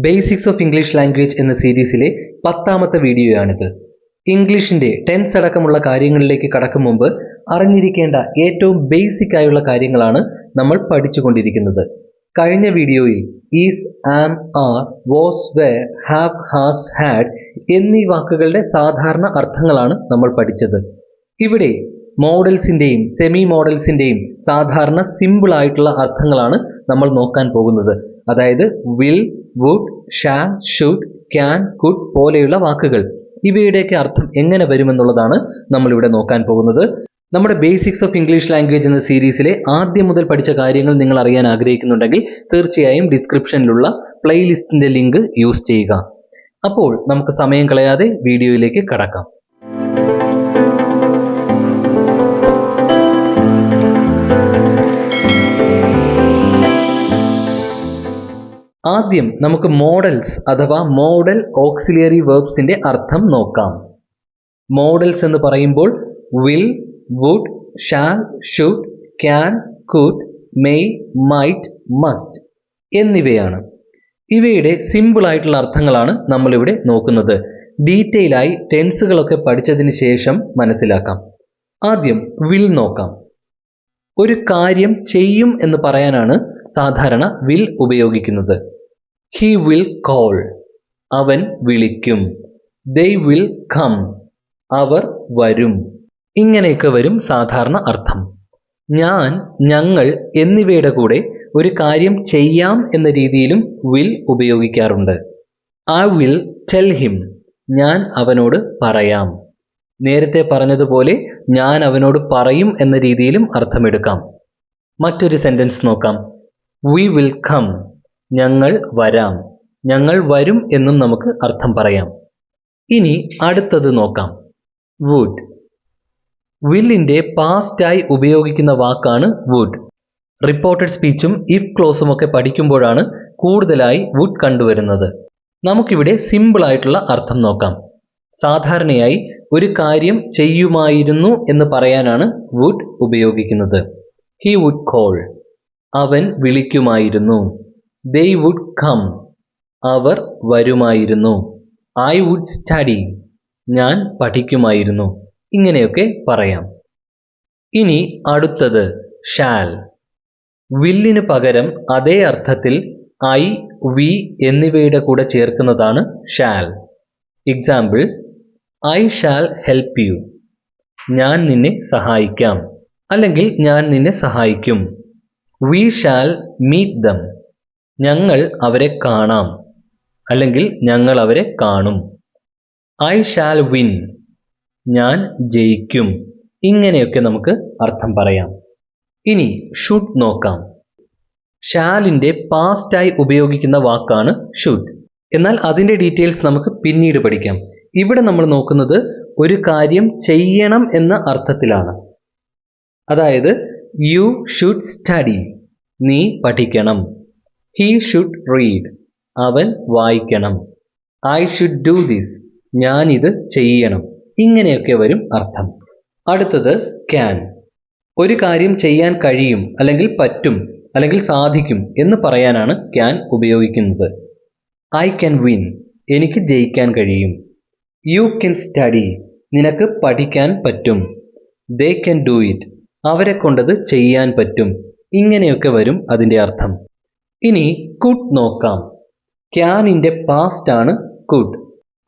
Basics of English language എന്ന സീരീസിലെ 10ാമത്തെ വീഡിയോയാണിത്. ഇംഗ്ലീഷിന്റെ tense അടക്കമുള്ള കാര്യങ്ങളിലേക്ക് കടക്കും മുമ്പ് അറിഞ്ഞിരിക്കേണ്ട ഏറ്റവും ബേസിക് ആയുള്ള കാര്യങ്ങളാണ് നമ്മൾ പഠിച്ചുകൊണ്ടിരിക്കുന്നത്. കഴിഞ്ഞ വീഡിയോയിൽ is, am, are, was, were, have, has, had എന്നീ വാക്കുകളുടെ സാധാരണ അർത്ഥങ്ങളാണ് നമ്മൾ പഠിച്ചത്. ഇവിടെ മോഡൽസിന്റെയും സെമി മോഡൽസിന്റെയും സാധാരണ സിമ്പിൾ ആയിട്ടുള്ള അർത്ഥങ്ങളാണ് നമ്മൾ നോക്കാൻ പോകുന്നത്. അതായത് will, would, shall, should, can, could പോലെയുള്ള വാക്കുകൾ. ഇവയുടെയൊക്കെ അർത്ഥം എങ്ങനെ വരുമെന്നുള്ളതാണ് നമ്മളിവിടെ നോക്കാൻ പോകുന്നത്. നമ്മുടെ ബേസിക്സ് ഓഫ് ഇംഗ്ലീഷ് ലാംഗ്വേജ് എന്ന സീരീസിലെ ആദ്യം മുതൽ പഠിച്ച കാര്യങ്ങൾ നിങ്ങൾ അറിയാൻ ആഗ്രഹിക്കുന്നുണ്ടെങ്കിൽ തീർച്ചയായും ഡിസ്ക്രിപ്ഷനിലുള്ള പ്ലേലിസ്റ്റിന്റെ ലിങ്ക് യൂസ് ചെയ്യുക. അപ്പോൾ നമുക്ക് സമയം കളയാതെ വീഡിയോയിലേക്ക് കടക്കാം. ആദ്യം നമുക്ക് മോഡൽസ് അഥവാ മോഡൽ ഓക്സിലിയറി വെർബ്സിന്റെ അർത്ഥം നോക്കാം. മോഡൽസ് എന്ന് പറയുമ്പോൾ will, would, shall, should, can, could, may, might, must എന്നിവയാണ്. ഇവയുടെ സിമ്പിൾ ആയിട്ടുള്ള അർത്ഥങ്ങളാണ് നമ്മളിവിടെ നോക്കുന്നത്. ഡീറ്റെയിൽ ആയി ടെൻസുകളൊക്കെ പഠിച്ചതിന് ശേഷം മനസ്സിലാക്കാം. ആദ്യം വിൽ നോക്കാം. ഒരു കാര്യം ചെയ്യും എന്ന് പറയാനാണ് സാധാരണ വിൽ ഉപയോഗിക്കുന്നത്. He will call, അവൻ വിളിക്കും. They will come, അവർ വരും. ഇങ്ങനെയൊക്കെ വരും സാധാരണ അർത്ഥം. ഞാൻ, ഞങ്ങൾ എന്നിവയുടെ കൂടെ ഒരു കാര്യം ചെയ്യാം എന്ന രീതിയിലും will ഉപയോഗിക്കാറുണ്ട്. I will tell him, ഞാൻ അവനോട് പറയാം. നേരത്തെ പറഞ്ഞതുപോലെ ഞാൻ അവനോട് പറയും എന്ന രീതിയിലും അർത്ഥമെടുക്കാം. മറ്റൊരു സെന്റൻസ് നോക്കാം. We will come, ഞങ്ങൾ വരാം. ഞങ്ങൾ വരും എന്നും നമുക്ക് അർത്ഥം പറയാം. ഇനി അടുത്തത് നോക്കാം. വുഡ്. വില്ലിന്റെ പാസ്റ്റായി ഉപയോഗിക്കുന്ന വാക്കാണ് വുഡ്. റിപ്പോർട്ടഡ് സ്പീച്ചും ഇഫ് ക്ലോസും ഒക്കെ പഠിക്കുമ്പോഴാണ് കൂടുതലായി വുഡ് കണ്ടുവരുന്നത്. നമുക്കിവിടെ സിമ്പിൾ ആയിട്ടുള്ള അർത്ഥം നോക്കാം. സാധാരണയായി ഒരു കാര്യം ചെയ്യുമായിരുന്നു എന്ന് പറയാനാണ് വുഡ് ഉപയോഗിക്കുന്നത്. He would call, അവൻ വിളിക്കുമായിരുന്നു. They would come, അവർ വരുമായിരുന്നു. I would study, ഞാൻ പഠിക്കുമായിരുന്നു. ഇങ്ങനെയൊക്കെ പറയാം. ഇനി അടുത്തത് ഷാൽ. വില്ലിന് പകരം അതേ അർത്ഥത്തിൽ ഐ, വി എന്നിവയുടെ കൂടെ ചേർക്കുന്നതാണ് shall. Example, I shall help you, ഞാൻ നിന്നെ സഹായിക്കാം. അല്ലെങ്കിൽ ഞാൻ നിന്നെ സഹായിക്കും. We shall meet them, ഞങ്ങൾ അവരെ കാണാം. അല്ലെങ്കിൽ ഞങ്ങൾ അവരെ കാണും. I shall win, ഞാൻ ജയിക്കും. ഇങ്ങനെയൊക്കെ നമുക്ക് അർത്ഥം പറയാം. ഇനി ഷുഡ് നോക്കാം. ഷാലിന്റെ പാസ്റ്റായി ഉപയോഗിക്കുന്ന വാക്കാണ് ഷുഡ്. എന്നാൽ അതിന്റെ ഡീറ്റെയിൽസ് നമുക്ക് പിന്നീട് പഠിക്കാം. ഇവിടെ നമ്മൾ നോക്കുന്നത് ഒരു കാര്യം ചെയ്യണം എന്ന അർത്ഥത്തിലാണ്. അതായത് യു ഷുഡ് സ്റ്റഡി, നീ പഠിക്കണം. He should read, അവൻ വായിക്കണം. I should do this, ഞാൻ ഇത് ചെയ്യണം. ഇങ്ങനെയൊക്കെ വരും അർത്ഥം. അടുത്തത് ക്യാൻ. ഒരു കാര്യം ചെയ്യാൻ കഴിയും, അല്ലെങ്കിൽ പറ്റും, അല്ലെങ്കിൽ സാധിക്കും എന്ന് പറയാനാണ് ക്യാൻ ഉപയോഗിക്കുന്നത്. I can win, എനിക്ക് ജയിക്കാൻ കഴിയും. You can study, നിനക്ക് പഠിക്കാൻ പറ്റും. They can do it, അവരെ കൊണ്ടത് ചെയ്യാൻ പറ്റും. ഇങ്ങനെയൊക്കെ വരും അതിന്റെ അർത്ഥം. ഇനി കുഡ് നോക്കാം. ക്യാനിന്റെ പാസ്റ്റ് ആണ് കുഡ്.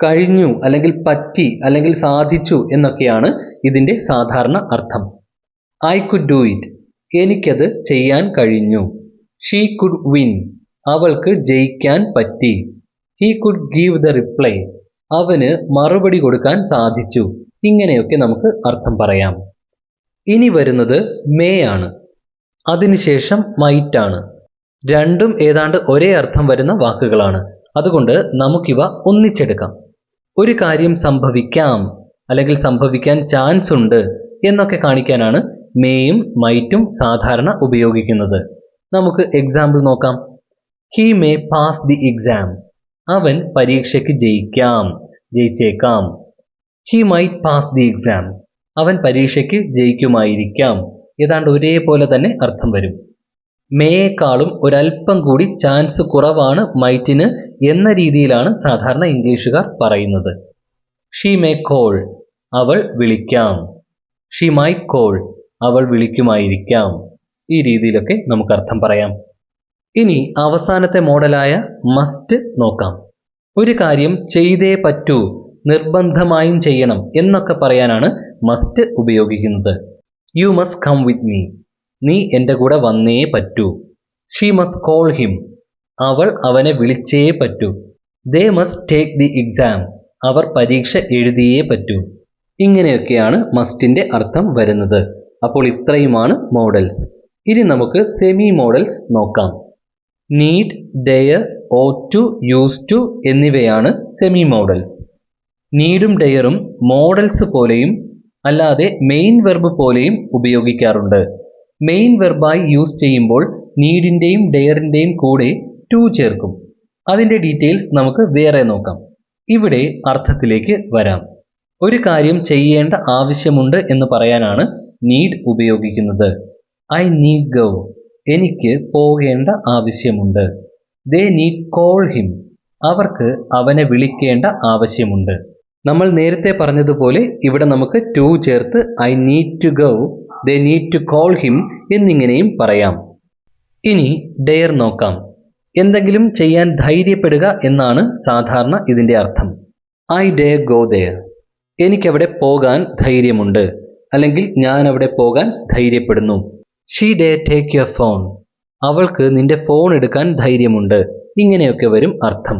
കഴിഞ്ഞു, അല്ലെങ്കിൽ പറ്റി, അല്ലെങ്കിൽ സാധിച്ചു എന്നൊക്കെയാണ് ഇതിന്റെ സാധാരണ അർത്ഥം. I could do it, എനിക്കത് ചെയ്യാൻ കഴിഞ്ഞു. She could win, അവൾക്ക് ജയിക്കാൻ പറ്റി. He could give the reply, അവന് മറുപടി കൊടുക്കാൻ സാധിച്ചു. ഇങ്ങനെയൊക്കെ നമുക്ക് അർത്ഥം പറയാം. ഇനി വരുന്നത് മേ ആണ്. അതിനുശേഷം മൈറ്റ് ആണ്. രണ്ടും ഏതാണ്ട് ഒരേ അർത്ഥം വരുന്ന വാക്കുകളാണ്. അതുകൊണ്ട് നമുക്കിവ ഒന്നിച്ചെടുക്കാം. ഒരു കാര്യം സംഭവിക്കാം, അല്ലെങ്കിൽ സംഭവിക്കാൻ ചാൻസ് ഉണ്ട് എന്നൊക്കെ കാണിക്കാനാണ് മേയും മൈറ്റും സാധാരണ ഉപയോഗിക്കുന്നത്. നമുക്ക് എക്സാമ്പിൾ നോക്കാം. He may pass the exam, അവൻ പരീക്ഷയ്ക്ക് ജയിച്ചേക്കാം. He might pass the exam, അവൻ പരീക്ഷയ്ക്ക് ജയിക്കുമായിരിക്കാം. ഏതാണ്ട് ഒരേപോലെ തന്നെ അർത്ഥം വരും. മേയേക്കാളും ഒരല്പം കൂടി ചാൻസ് കുറവാണ് മൈറ്റിന് എന്ന രീതിയിലാണ് സാധാരണ ഇംഗ്ലീഷുകാർ പറയുന്നത്. ഷീ മേ കോൾ, അവൾ വിളിക്കാം. ഷീ മൈറ്റ് കോൾ, അവൾ വിളിക്കുമായിരിക്കാം. ഈ രീതിയിലൊക്കെ നമുക്ക് അർത്ഥം പറയാം. ഇനി അവസാനത്തെ മോഡലായ മസ്റ്റ് നോക്കാം. ഒരു കാര്യം ചെയ്തേ പറ്റൂ, നിർബന്ധമായും ചെയ്യണം എന്നൊക്കെ പറയാനാണ് മസ്റ്റ് ഉപയോഗിക്കുന്നത്. You must come with me, നീ എൻ്റെ കൂടെ വന്നേ പറ്റൂ. ഷീ മസ്റ്റ് കോൾ ഹിം, അവൾ അവനെ വിളിച്ചേ പറ്റൂ. They must take the exam, അവർ പരീക്ഷ എഴുതിയേ പറ്റൂ. ഇങ്ങനെയൊക്കെയാണ് മസ്റ്റിൻ്റെ അർത്ഥം വരുന്നത്. അപ്പോൾ ഇത്രയുമാണ് മോഡൽസ്. ഇനി നമുക്ക് സെമി മോഡൽസ് നോക്കാം. Need, dare, ought to, used to എന്നിവയാണ് സെമി മോഡൽസ്. നീഡും ഡെയറും മോഡൽസ് പോലെയും അല്ലാതെ മെയിൻ വെർബ് പോലെയും ഉപയോഗിക്കാറുണ്ട്. മെയിൻ വെർബായി യൂസ് ചെയ്യുമ്പോൾ നീഡിൻ്റെയും ഡെയറിൻ്റെയും കൂടെ ടു ചേർക്കും. അതിൻ്റെ ഡീറ്റെയിൽസ് നമുക്ക് വേറെ നോക്കാം. ഇവിടെ അർത്ഥത്തിലേക്ക് വരാം. ഒരു കാര്യം ചെയ്യേണ്ട ആവശ്യമുണ്ട് എന്ന് പറയാനാണ് നീഡ് ഉപയോഗിക്കുന്നത്. ഐ നീഡ് ഗോ, എനിക്ക് പോകേണ്ട ആവശ്യമുണ്ട്. ദേ നീഡ് കോൾ ഹിം, അവർക്ക് അവനെ വിളിക്കേണ്ട ആവശ്യമുണ്ട്. നമ്മൾ നേരത്തെ പറഞ്ഞതുപോലെ ഇവിടെ നമുക്ക് ടു ചേർത്ത് I need to go, they need to call him എന്നിങ്ങനെയും പറയാം. ഇനി ഡെയർ നോക്കാം. എന്തെങ്കിലും ചെയ്യാൻ ധൈര്യപ്പെടുക എന്നാണ് സാധാരണ ഇതിൻ്റെ അർത്ഥം. ഐ ഡെയർ ഗോ ദെയർ, എനിക്കവിടെ പോകാൻ ധൈര്യമുണ്ട്, അല്ലെങ്കിൽ ഞാൻ അവിടെ പോകാൻ ധൈര്യപ്പെടുന്നു. She dare take your phone, അവൾക്ക് നിന്റെ ഫോൺ എടുക്കാൻ ധൈര്യമുണ്ട്. ഇങ്ങനെയൊക്കെ വരും അർത്ഥം.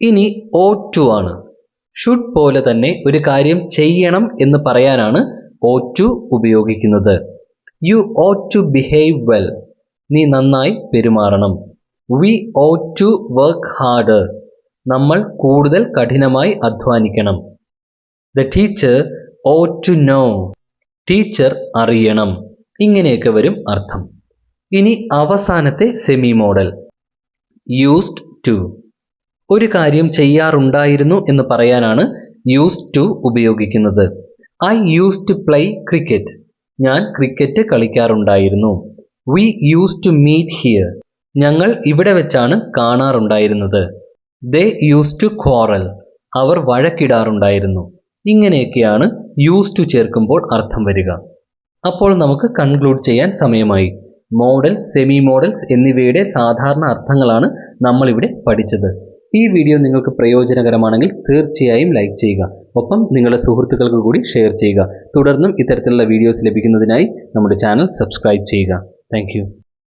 ഇനി ought to ആണ്. ഷുഡ് പോലെ തന്നെ ഒരു കാര്യം ചെയ്യണം എന്ന് പറയാനാണ് ought to ഉപയോഗിക്കുന്നത്. You ought to behave well, നീ നന്നായി പെരുമാറണം. We ought to work harder, നമ്മൾ കൂടുതൽ കഠിനമായി അധ്വാനിക്കണം. The teacher ought to know, teacher അറിയണം. ഇങ്ങനെയൊക്കെ വരും അർത്ഥം. ഇനി അവസാനത്തെ സെമി മോഡൽ യൂസ്ഡ് ടു. ഒരു കാര്യം ചെയ്യാറുണ്ടായിരുന്നു എന്ന് പറയാനാണ് യൂസ്ഡ് ടു ഉപയോഗിക്കുന്നത്. I used to play cricket, ഞാൻ ക്രിക്കറ്റ് കളിക്കാറുണ്ടായിരുന്നു. We used to meet here, ഞങ്ങൾ ഇവിടെ വെച്ചാണ് കാണാറുണ്ടായിരുന്നത്. ദേ യൂസ്ഡ് ടു ക്വാറൽ, അവർ വഴക്കിടാറുണ്ടായിരുന്നു. ഇങ്ങനെയൊക്കെയാണ് യൂസ്ഡ് ടു ചേർക്കുമ്പോൾ അർത്ഥം വരിക. അപ്പോൾ നമുക്ക് കൺക്ലൂഡ് ചെയ്യാൻ സമയമായി. മോഡൽസ്, സെമി മോഡൽസ് എന്നിവയുടെ സാധാരണ അർത്ഥങ്ങളാണ് നമ്മളിവിടെ പഠിച്ചത്. ഈ വീഡിയോ നിങ്ങൾക്ക് പ്രയോജനകരമാണെങ്കിൽ തീർച്ചയായും ലൈക്ക് ചെയ്യുക. ഒപ്പം നിങ്ങളുടെ സുഹൃത്തുക്കൾക്ക് കൂടി ഷെയർ ചെയ്യുക. തുടർന്നും ഇത്തരത്തിലുള്ള വീഡിയോസ് ലഭിക്കുന്നതിനായി നമ്മുടെ ചാനൽ സബ്സ്ക്രൈബ് ചെയ്യുക. താങ്ക്